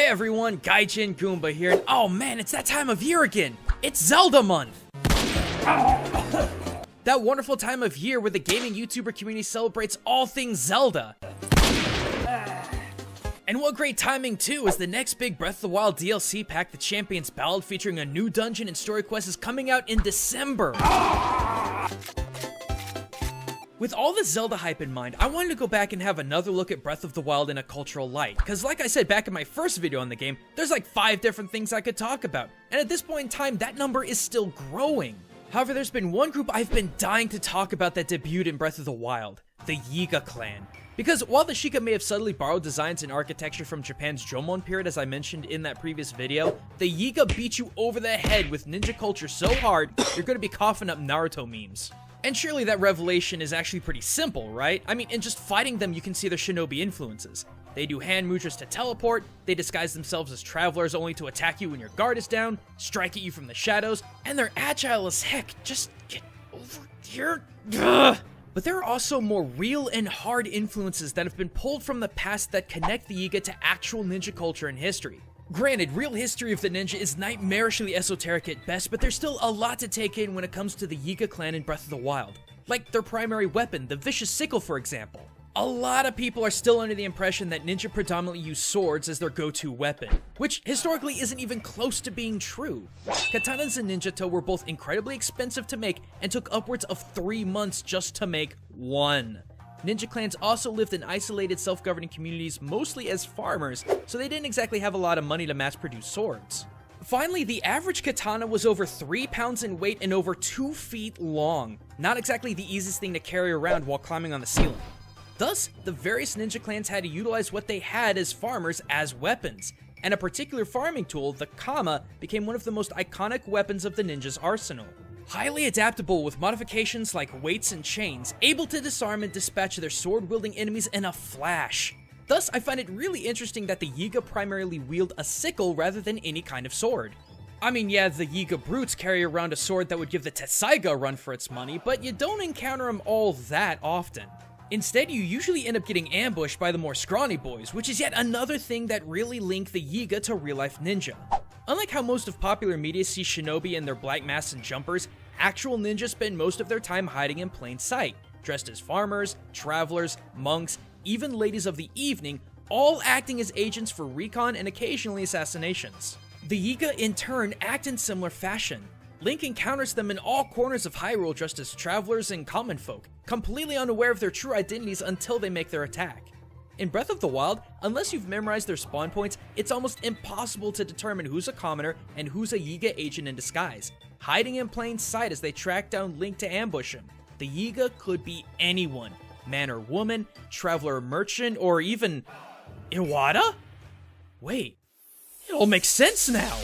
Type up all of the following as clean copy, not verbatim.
Hey everyone, Gaijin Goomba here, and oh man, it's that time of year again! It's Zelda month! That wonderful time of year where the gaming YouTuber community celebrates all things Zelda. And what great timing too, as the next big Breath of the Wild DLC pack, the Champion's Ballad, featuring a new dungeon and story quest, is coming out in December. With all the Zelda hype in mind, I wanted to go back and have another look at Breath of the Wild in a cultural light, because like I said back in my first video on the game, there's like 5 different things I could talk about, and at this point in time, that number is still growing. However, there's been one group I've been dying to talk about that debuted in Breath of the Wild, the Yiga clan. Because while the Sheikah may have subtly borrowed designs and architecture from Japan's Jomon period, as I mentioned in that previous video, the Yiga beat you over the head with ninja culture so hard, you're gonna be coughing up Naruto memes. And surely that revelation is actually pretty simple, right? I mean, in just fighting them, you can see their shinobi influences. They do hand mudras to teleport, they disguise themselves as travelers only to attack you when your guard is down, strike at you from the shadows, and they're agile as heck. Just get over here. Ugh. But there are also more real and hard influences that have been pulled from the past that connect the Yiga to actual ninja culture and history. Granted, real history of the ninja is nightmarishly esoteric at best, but there's still a lot to take in when it comes to the Yiga clan in Breath of the Wild. Like their primary weapon, the vicious sickle for example. A lot of people are still under the impression that ninja predominantly use swords as their go-to weapon, which historically isn't even close to being true. Katanas and ninjato were both incredibly expensive to make and took upwards of 3 months just to make one. Ninja clans also lived in isolated self-governing communities mostly as farmers, so they didn't exactly have a lot of money to mass-produce swords. Finally, the average katana was over 3 pounds in weight and over 2 feet long. Not exactly the easiest thing to carry around while climbing on the ceiling. Thus, the various ninja clans had to utilize what they had as farmers as weapons, and a particular farming tool, the kama, became one of the most iconic weapons of the ninja's arsenal. Highly adaptable with modifications like weights and chains, able to disarm and dispatch their sword-wielding enemies in a flash. Thus, I find it really interesting that the Yiga primarily wield a sickle rather than any kind of sword. I mean, yeah, the Yiga brutes carry around a sword that would give the Tessaiga a run for its money, but you don't encounter them all that often. Instead, you usually end up getting ambushed by the more scrawny boys, which is yet another thing that really link the Yiga to real-life ninja. Unlike how most of popular media sees shinobi in their black masks and jumpers, actual ninjas spend most of their time hiding in plain sight, dressed as farmers, travelers, monks, even ladies of the evening, all acting as agents for recon and occasionally assassinations. The Yiga, in turn, act in similar fashion. Link encounters them in all corners of Hyrule dressed as travelers and common folk, completely unaware of their true identities until they make their attack. In Breath of the Wild, unless you've memorized their spawn points, it's almost impossible to determine who's a commoner and who's a Yiga agent in disguise, hiding in plain sight as they track down Link to ambush him. The Yiga could be anyone, man or woman, traveler or merchant, or even Iwata? Wait, it all makes sense now!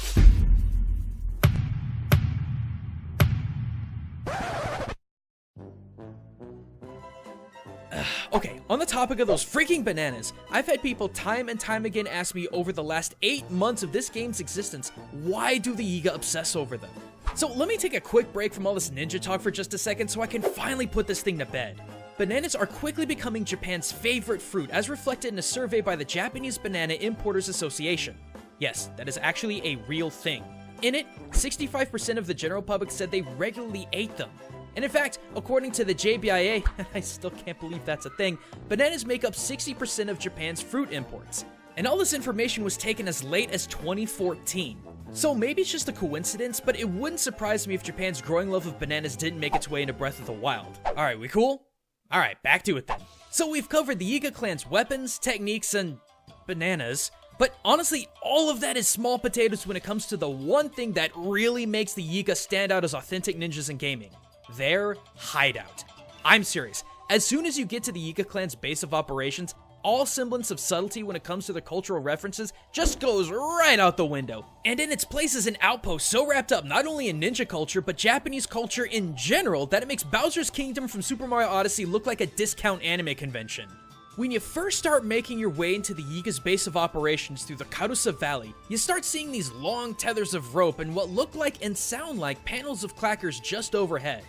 Okay, on the topic of those freaking bananas, I've had people time and time again ask me over the last 8 months of this game's existence, why do the Yiga obsess over them? So let me take a quick break from all this ninja talk for just a second so I can finally put this thing to bed. Bananas are quickly becoming Japan's favorite fruit, as reflected in a survey by the Japanese Banana Importers Association. Yes, that is actually a real thing. In it, 65% of the general public said they regularly ate them. And in fact, according to the JBIA, I still can't believe that's a thing, bananas make up 60% of Japan's fruit imports. And all this information was taken as late as 2014. So maybe it's just a coincidence, but it wouldn't surprise me if Japan's growing love of bananas didn't make its way into Breath of the Wild. Alright, we cool? Alright, back to it then. So we've covered the Yiga clan's weapons, techniques, and bananas. But honestly, all of that is small potatoes when it comes to the one thing that really makes the Yiga stand out as authentic ninjas in gaming. Their hideout. I'm serious. As soon as you get to the Yiga clan's base of operations, all semblance of subtlety when it comes to their cultural references just goes right out the window. And in its place is an outpost so wrapped up not only in ninja culture, but Japanese culture in general that it makes Bowser's Kingdom from Super Mario Odyssey look like a discount anime convention. When you first start making your way into the Yiga's base of operations through the Karusa Valley, you start seeing these long tethers of rope and what look like and sound like panels of clackers just overhead.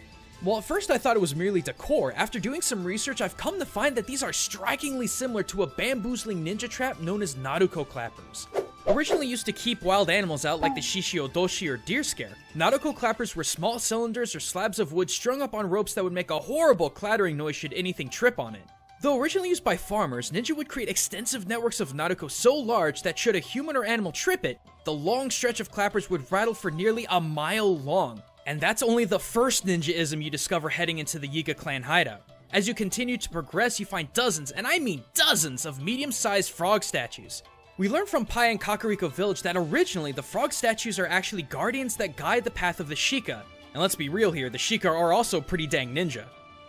Well, at first I thought it was merely decor. After doing some research, I've come to find that these are strikingly similar to a bamboozling ninja trap known as Naruto clappers. Originally used to keep wild animals out like the Shishiodoshi or deer scare, Nadoko clappers were small cylinders or slabs of wood strung up on ropes that would make a horrible clattering noise should anything trip on it. Though originally used by farmers, ninja would create extensive networks of Nadoko so large that should a human or animal trip it, the long stretch of clappers would rattle for nearly a mile long. And that's only the first ninja-ism you discover heading into the Yiga clan hideout. As you continue to progress, you find dozens, and I mean dozens, of medium-sized frog statues. We learned from Pai and Kakariko Village that originally the frog statues are actually guardians that guide the path of the Sheikah. And let's be real here, the Sheikah are also pretty dang ninja.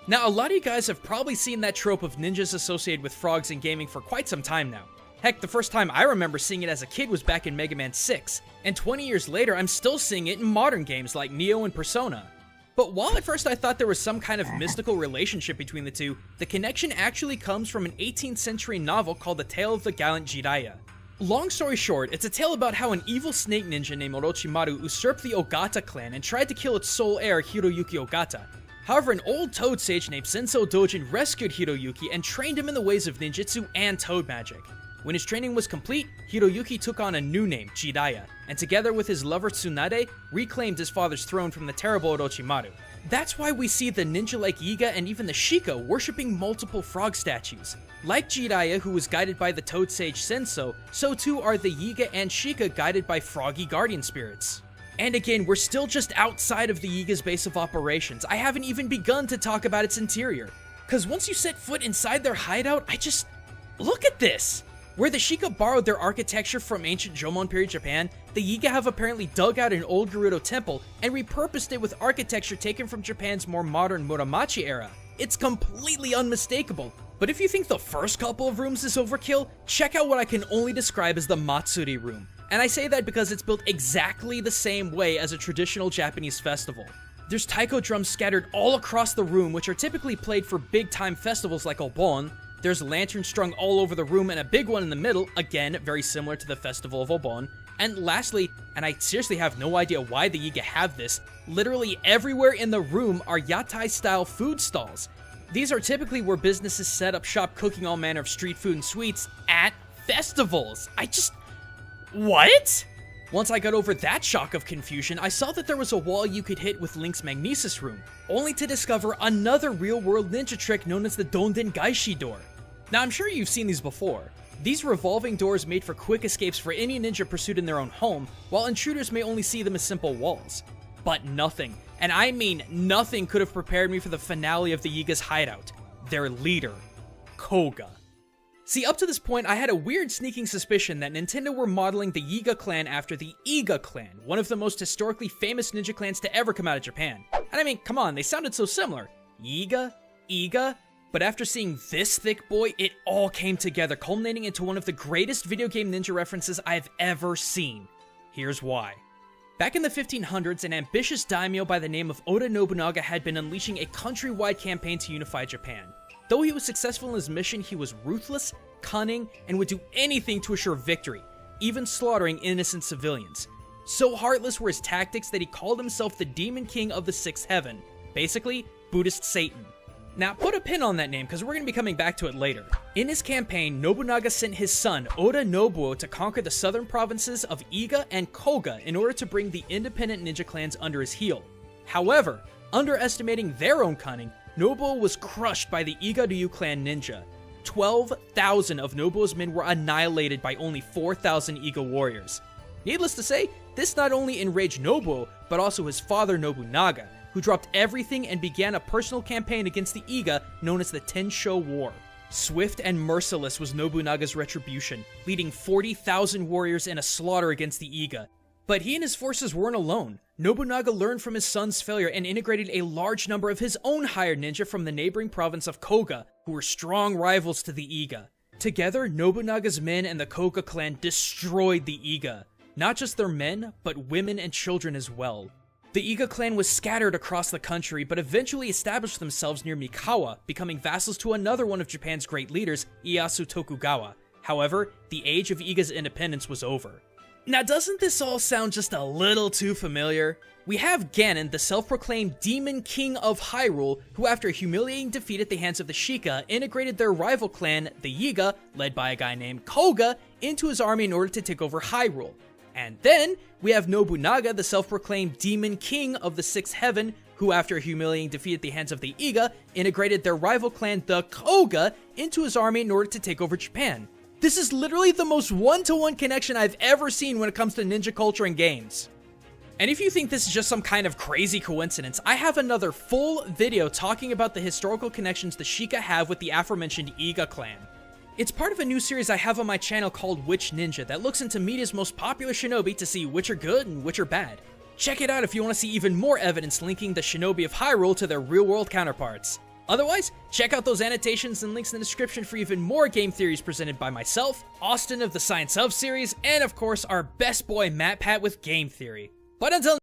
Now, a lot of you guys have probably seen that trope of ninjas associated with frogs in gaming for quite some time now. Heck, the first time I remember seeing it as a kid was back in Mega Man 6, and 20 years later I'm still seeing it in modern games like Neo and Persona. But while at first I thought there was some kind of mystical relationship between the two, the connection actually comes from an 18th century novel called The Tale of the Gallant Jiraiya. Long story short, it's a tale about how an evil snake ninja named Orochimaru usurped the Ogata clan and tried to kill its sole heir, Hiroyuki Ogata. However, an old toad sage named Senso Dojin rescued Hiroyuki and trained him in the ways of ninjutsu and toad magic. When his training was complete, Hiroyuki took on a new name, Jiraiya, and together with his lover Tsunade, reclaimed his father's throne from the terrible Orochimaru. That's why we see the ninja like Yiga and even the Sheikah worshipping multiple frog statues. Like Jiraiya, who was guided by the toad sage Senso, so too are the Yiga and Sheikah guided by froggy guardian spirits. And again, we're still just outside of the Yiga's base of operations. I haven't even begun to talk about its interior. Cause once you set foot inside their hideout, look at this! Where the Sheikah borrowed their architecture from ancient Jomon period Japan, the Yiga have apparently dug out an old Gerudo temple and repurposed it with architecture taken from Japan's more modern Muromachi era. It's completely unmistakable. But if you think the first couple of rooms is overkill, check out what I can only describe as the Matsuri room. And I say that because it's built exactly the same way as a traditional Japanese festival. There's taiko drums scattered all across the room, which are typically played for big-time festivals like Obon. There's lanterns strung all over the room and a big one in the middle, again, very similar to the festival of Obon. And lastly, and I seriously have no idea why the Yiga have this, literally everywhere in the room are yatai-style food stalls. These are typically where businesses set up shop cooking all manner of street food and sweets at festivals. What? Once I got over that shock of confusion, I saw that there was a wall you could hit with Link's Magnesis room, only to discover another real-world ninja trick known as the Donden Gaishi door. Now, I'm sure you've seen these before. These revolving doors made for quick escapes for any ninja pursued in their own home, while intruders may only see them as simple walls. But nothing, and I mean nothing, could have prepared me for the finale of the Yiga's hideout. Their leader, Koga. See, up to this point, I had a weird sneaking suspicion that Nintendo were modeling the Yiga clan after the Iga clan, one of the most historically famous ninja clans to ever come out of Japan. And I mean, come on, they sounded so similar. Yiga? Iga? But after seeing this thick boy, it all came together, culminating into one of the greatest video game ninja references I've ever seen. Here's why. Back in the 1500s, an ambitious daimyo by the name of Oda Nobunaga had been unleashing a countrywide campaign to unify Japan. Though he was successful in his mission, he was ruthless, cunning, and would do anything to assure victory, even slaughtering innocent civilians. So heartless were his tactics that he called himself the Demon King of the Sixth Heaven, basically, Buddhist Satan. Now, put a pin on that name, because we're going to be coming back to it later. In his campaign, Nobunaga sent his son, Oda Nobuo, to conquer the southern provinces of Iga and Koga in order to bring the independent ninja clans under his heel. However, underestimating their own cunning, Nobuo was crushed by the Iga Ryu clan ninja. 12,000 of Nobuo's men were annihilated by only 4,000 Iga warriors. Needless to say, this not only enraged Nobuo, but also his father Nobunaga, who dropped everything and began a personal campaign against the Iga known as the Tensho War. Swift and merciless was Nobunaga's retribution, leading 40,000 warriors in a slaughter against the Iga. But he and his forces weren't alone. Nobunaga learned from his son's failure and integrated a large number of his own hired ninja from the neighboring province of Koga, who were strong rivals to the Iga. Together, Nobunaga's men and the Koga clan destroyed the Iga. Not just their men, but women and children as well. The Iga clan was scattered across the country, but eventually established themselves near Mikawa, becoming vassals to another one of Japan's great leaders, Ieyasu Tokugawa. However, the age of Iga's independence was over. Now doesn't this all sound just a little too familiar? We have Ganon, the self-proclaimed Demon King of Hyrule, who after a humiliating defeat at the hands of the Sheikah, integrated their rival clan, the Yiga, led by a guy named Koga, into his army in order to take over Hyrule. And then, we have Nobunaga, the self-proclaimed Demon King of the Sixth Heaven, who after a humiliating defeat at the hands of the Yiga, integrated their rival clan, the Koga, into his army in order to take over Japan. This is literally the most one-to-one connection I've ever seen when it comes to ninja culture and games. And if you think this is just some kind of crazy coincidence, I have another full video talking about the historical connections the Sheikah have with the aforementioned Yiga clan. It's part of a new series I have on my channel called Which Ninja that looks into media's most popular shinobi to see which are good and which are bad. Check it out if you want to see even more evidence linking the shinobi of Hyrule to their real-world counterparts. Otherwise, check out those annotations and links in the description for even more game theories presented by myself, Austin of the Science of series, and of course our best boy MatPat with game theory. But until